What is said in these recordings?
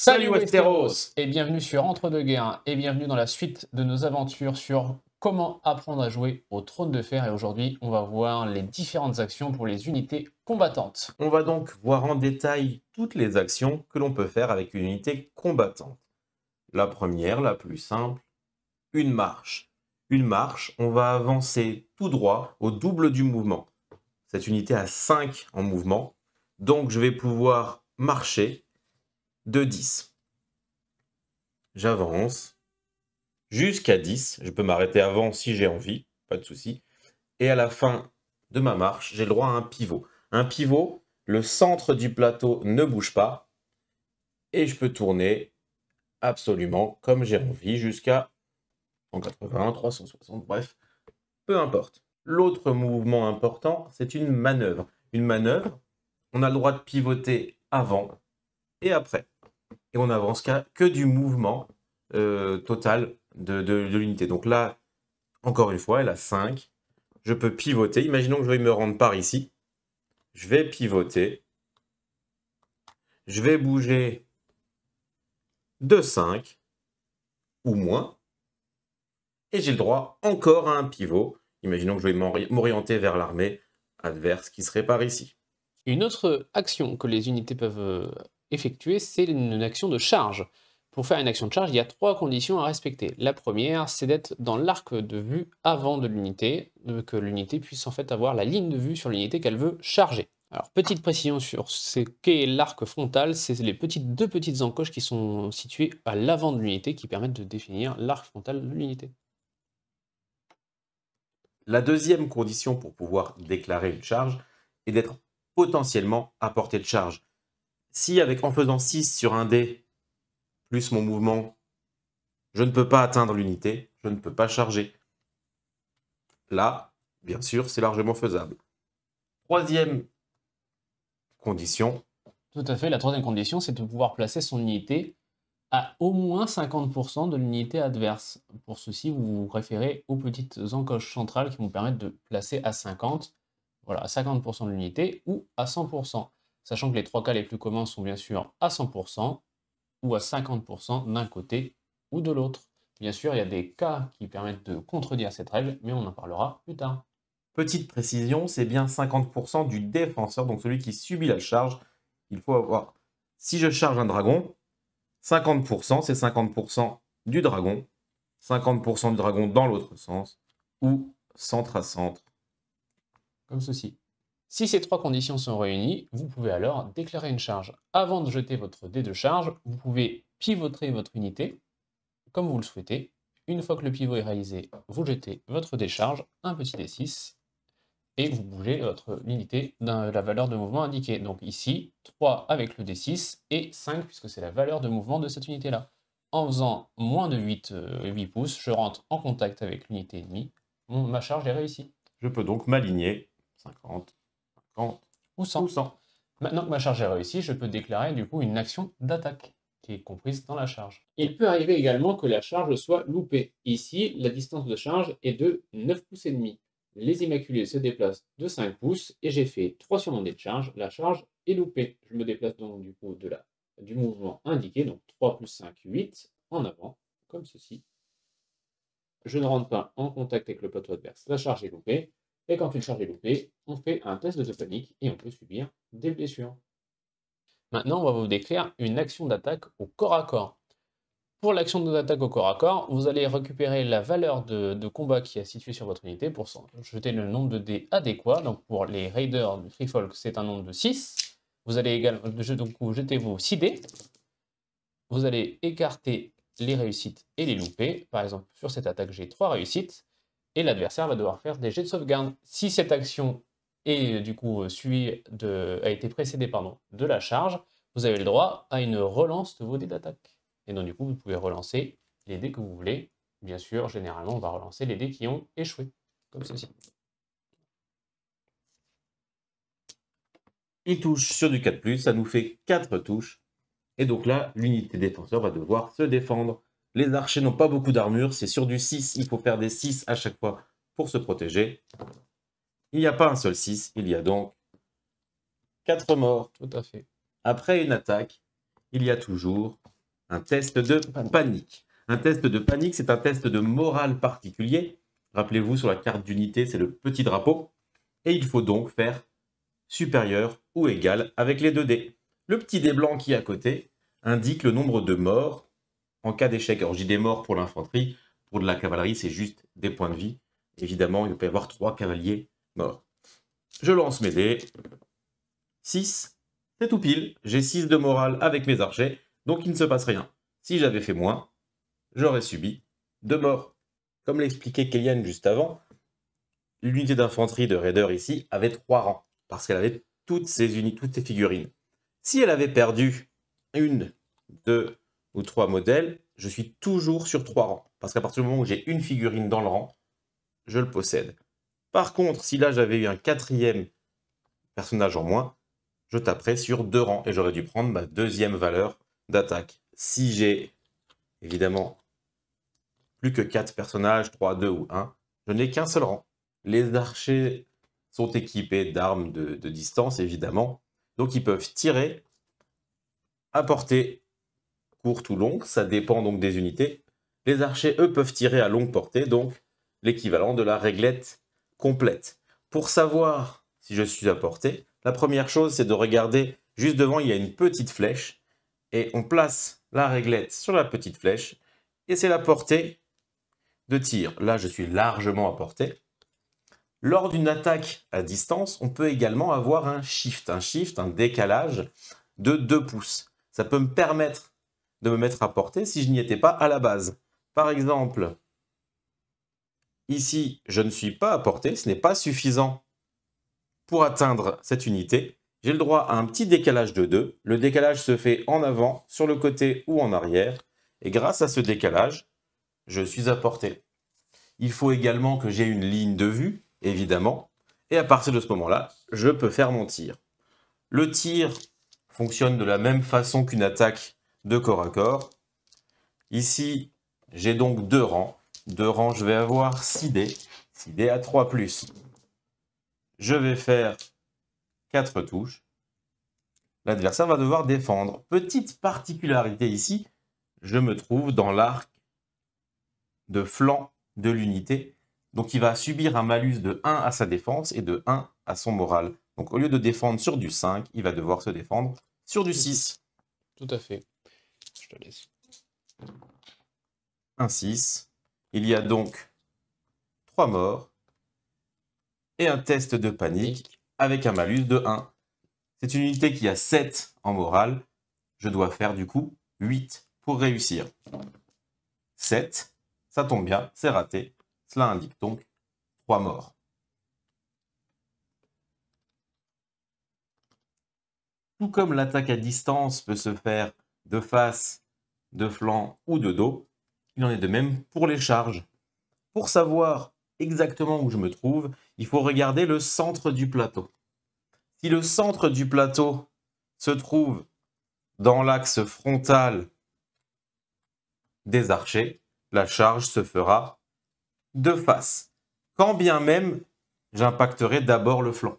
Salut Westeros et bienvenue sur Entre deux guerres et bienvenue dans la suite de nos aventures sur comment apprendre à jouer au Trône de Fer. Et aujourd'hui, on va voir les différentes actions pour les unités combattantes. On va donc voir en détail toutes les actions que l'on peut faire avec une unité combattante. La première, la plus simple, une marche. Une marche, on va avancer tout droit au double du mouvement. Cette unité a 5 en mouvement, donc je vais pouvoir marcher de 10. J'avance jusqu'à 10. Je peux m'arrêter avant si j'ai envie, pas de souci. Et à la fin de ma marche, j'ai le droit à un pivot. Un pivot, le centre du plateau ne bouge pas. Et je peux tourner absolument comme j'ai envie jusqu'à 180, 360, bref, peu importe. L'autre mouvement important, c'est une manœuvre. Une manœuvre, on a le droit de pivoter avant et après. Et on n'avance que du mouvement total de l'unité. Donc là, encore une fois, elle a 5. Je peux pivoter. Imaginons que je vais me rendre par ici. Je vais pivoter. Je vais bouger de 5 ou moins. Et j'ai le droit encore à un pivot. Imaginons que je vais m'orienter vers l'armée adverse qui serait par ici. Une autre action que les unités peuvent effectuer, c'est une action de charge. Pour faire une action de charge, il y a 3 conditions à respecter. La première, c'est d'être dans l'arc de vue avant de l'unité, que l'unité puisse en fait avoir la ligne de vue sur l'unité qu'elle veut charger. Alors, petite précision sur ce qu'est l'arc frontal, c'est les deux petites encoches qui sont situées à l'avant de l'unité qui permettent de définir l'arc frontal de l'unité. La deuxième condition pour pouvoir déclarer une charge est d'être potentiellement à portée de charge. Si en faisant 6 sur un dé, plus mon mouvement, je ne peux pas atteindre l'unité, je ne peux pas charger. Là, bien sûr, c'est largement faisable. Troisième condition. Tout à fait, la troisième condition, c'est de pouvoir placer son unité à au moins 50% de l'unité adverse. Pour ceci, vous vous référez aux petites encoches centrales qui vont permettre de placer à 50, voilà, à 50% de l'unité ou à 100%. Sachant que les 3 cas les plus communs sont bien sûr à 100% ou à 50% d'un côté ou de l'autre. Bien sûr, il y a des cas qui permettent de contredire cette règle, mais on en parlera plus tard. Petite précision, c'est bien 50% du défenseur, donc celui qui subit la charge. Il faut avoir, si je charge un dragon, 50%, c'est 50% du dragon, 50% du dragon dans l'autre sens, ou centre à centre. Comme ceci. Si ces 3 conditions sont réunies, vous pouvez alors déclarer une charge. Avant de jeter votre dé de charge, vous pouvez pivoter votre unité, comme vous le souhaitez. Une fois que le pivot est réalisé, vous jetez votre décharge, un petit D6, et vous bougez votre unité de la valeur de mouvement indiquée. Donc ici, 3 avec le D6 et 5 puisque c'est la valeur de mouvement de cette unité-là. En faisant moins de 8 pouces, je rentre en contact avec l'unité ennemie. Ma charge est réussie. Je peux donc m'aligner 50, 50 ou 100. Maintenant que ma charge est réussie, je peux déclarer du coup une action d'attaque qui est comprise dans la charge. Il peut arriver également que la charge soit loupée. Ici, la distance de charge est de 9 pouces et demi. Les Immaculés se déplacent de 5 pouces et j'ai fait 3 sur mon dé de charge. La charge est loupée. Je me déplace donc du coup du mouvement indiqué, donc 3 plus 5, 8, en avant, comme ceci. Je ne rentre pas en contact avec le plateau adverse. La charge est loupée. Et quand une charge est loupée, on fait un test de panique et on peut subir des blessures. Maintenant, on va vous décrire une action d'attaque au corps à corps. Pour l'action d'attaque au corps à corps, vous allez récupérer la valeur de combat qui est située sur votre unité pour jeter le nombre de dés adéquat. Donc pour les raiders du Free Folk, c'est un nombre de 6. Vous allez également jeter vos 6 dés. Vous allez écarter les réussites et les loupés. Par exemple, sur cette attaque, j'ai 3 réussites. Et l'adversaire va devoir faire des jets de sauvegarde. Si cette action est du coup a été précédée de la charge, vous avez le droit à une relance de vos dés d'attaque. Et donc du coup, vous pouvez relancer les dés que vous voulez. Bien sûr, généralement, on va relancer les dés qui ont échoué, comme ceci. Il touche sur du 4+, ça nous fait 4 touches. Et donc là, l'unité défenseur va devoir se défendre. Les archers n'ont pas beaucoup d'armure, c'est sur du 6, il faut faire des 6 à chaque fois pour se protéger. Il n'y a pas un seul 6, il y a donc 4 morts. Tout à fait. Après une attaque, il y a toujours un test de panique. Un test de panique, c'est un test de morale particulier. Rappelez-vous, sur la carte d'unité, c'est le petit drapeau. Et il faut donc faire supérieur ou égal avec les 2 dés. Le petit dé blanc qui est à côté indique le nombre de morts en cas d'échec. Alors, je dis des morts pour l'infanterie. Pour de la cavalerie, c'est juste des points de vie. Évidemment, il peut y avoir 3 cavaliers morts. Je lance mes dés. 6, c'est tout pile. J'ai 6 de morale avec mes archers, donc il ne se passe rien. Si j'avais fait moins, j'aurais subi 2 morts. Comme l'expliquait Kélian juste avant, l'unité d'infanterie de Raider ici avait 3 rangs, parce qu'elle avait toutes ses figurines. Si elle avait perdu 1, 2 ou 3 modèles, je suis toujours sur 3 rangs. Parce qu'à partir du moment où j'ai une figurine dans le rang, je le possède. Par contre, si là j'avais eu un 4e personnage en moins, je taperais sur 2 rangs et j'aurais dû prendre ma 2e valeur d'attaque. Si j'ai évidemment plus que 4 personnages, 3, 2 ou 1, je n'ai qu'un seul rang. Les archers sont équipés d'armes de distance, évidemment. Donc ils peuvent tirer à portée courte ou longue, ça dépend donc des unités. Les archers, eux, peuvent tirer à longue portée, donc l'équivalent de la réglette complète. Pour savoir si je suis à portée, la première chose, c'est de regarder, juste devant, il y a une petite flèche, et on place la réglette sur la petite flèche, et c'est la portée de tir. Là, je suis largement à portée. Lors d'une attaque à distance, on peut également avoir un shift, un décalage de 2 pouces. Ça peut me permettre de me mettre à portée si je n'y étais pas à la base. Par exemple, ici, je ne suis pas à portée, ce n'est pas suffisant pour atteindre cette unité. J'ai le droit à un petit décalage de 2. Le décalage se fait en avant, sur le côté ou en arrière. Et grâce à ce décalage, je suis à portée. Il faut également que j'ai une ligne de vue, évidemment. Et à partir de ce moment-là, je peux faire mon tir. Le tir fonctionne de la même façon qu'une attaque de corps à corps. Ici, j'ai donc 2 rangs. 2 rangs, je vais avoir 6 dés. 6 dés à 3+. Je vais faire 4 touches. L'adversaire va devoir défendre. Petite particularité ici, je me trouve dans l'arc de flanc de l'unité. Donc il va subir un malus de 1 à sa défense et de 1 à son moral. Donc au lieu de défendre sur du 5, il va devoir se défendre sur du 6. Tout à fait. Je te laisse. Un 6. Il y a donc 3 morts et un test de panique avec un malus de 1. C'est une unité qui a 7 en morale. Je dois faire du coup 8 pour réussir. 7, ça tombe bien, c'est raté. Cela indique donc 3 morts. Tout comme l'attaque à distance peut se faire de face, de flanc ou de dos, il en est de même pour les charges. Pour savoir exactement où je me trouve, il faut regarder le centre du plateau. Si le centre du plateau se trouve dans l'axe frontal des archers, la charge se fera de face, quand bien même j'impacterai d'abord le flanc.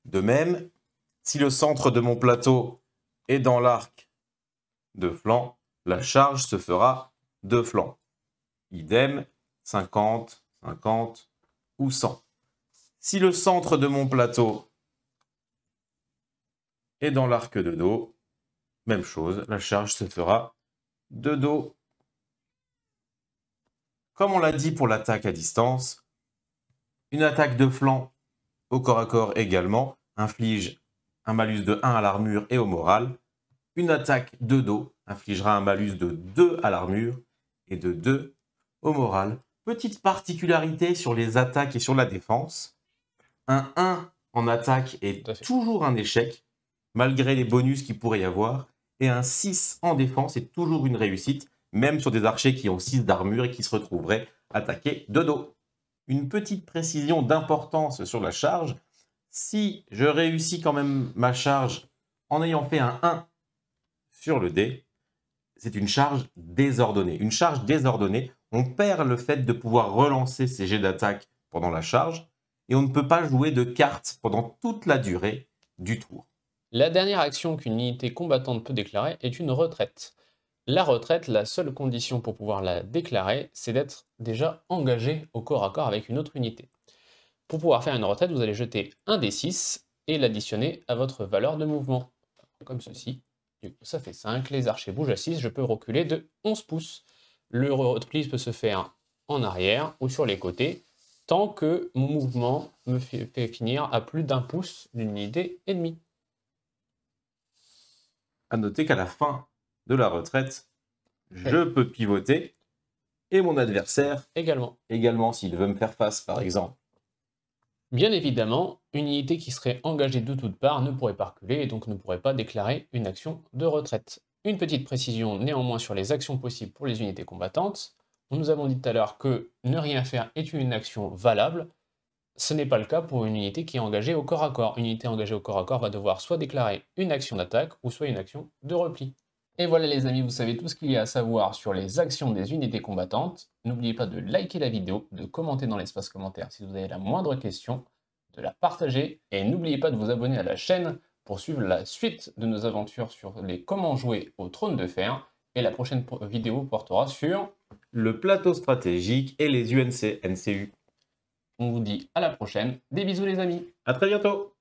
De même, si le centre de mon plateau est dans l'arc de flanc, la charge se fera de flanc. Idem, 50, 50 ou 100. Si le centre de mon plateau est dans l'arc de dos, même chose, la charge se fera de dos. Comme on l'a dit pour l'attaque à distance, une attaque de flanc au corps à corps également inflige un malus de 1 à l'armure et au moral. Une attaque de dos infligera un malus de 2 à l'armure et de 2 au moral. Petite particularité sur les attaques et sur la défense, un 1 en attaque est toujours un échec, malgré les bonus qu'il pourrait y avoir, et un 6 en défense est toujours une réussite, même sur des archers qui ont 6 d'armure et qui se retrouveraient attaqués de dos. Une petite précision d'importance sur la charge, si je réussis quand même ma charge en ayant fait un 1 sur le dé, c'est une charge désordonnée. Une charge désordonnée, on perd le fait de pouvoir relancer ses jets d'attaque pendant la charge, et on ne peut pas jouer de cartes pendant toute la durée du tour. La dernière action qu'une unité combattante peut déclarer est une retraite. La retraite, la seule condition pour pouvoir la déclarer, c'est d'être déjà engagé au corps à corps avec une autre unité. Pour pouvoir faire une retraite, vous allez jeter un D6 et l'additionner à votre valeur de mouvement, comme ceci. Du coup, ça fait 5, les archers bougent à 6, je peux reculer de 11 pouces. Le repli peut se faire en arrière ou sur les côtés, tant que mon mouvement me fait finir à plus d'1 pouce d'une unité ennemie. À noter qu'à la fin de la retraite, je peux pivoter et mon adversaire également s'il veut me faire face, par exemple. Bien évidemment, une unité qui serait engagée de toutes parts ne pourrait pas reculer et donc ne pourrait pas déclarer une action de retraite. Une petite précision néanmoins sur les actions possibles pour les unités combattantes. Nous avons dit tout à l'heure que ne rien faire est une action valable. Ce n'est pas le cas pour une unité qui est engagée au corps à corps. Une unité engagée au corps à corps va devoir soit déclarer une action d'attaque ou soit une action de repli. Et voilà les amis, vous savez tout ce qu'il y a à savoir sur les actions des unités combattantes. N'oubliez pas de liker la vidéo, de commenter dans l'espace commentaire si vous avez la moindre question, de la partager et n'oubliez pas de vous abonner à la chaîne pour suivre la suite de nos aventures sur les comment jouer au trône de fer. Et la prochaine vidéo portera sur le plateau stratégique et les UNC, NCU. On vous dit à la prochaine. Des bisous les amis. À très bientôt.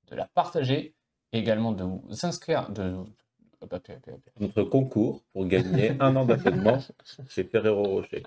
De la partager et également de vous inscrire Notre concours pour gagner un an d'abonnement chez Ferrero Rocher.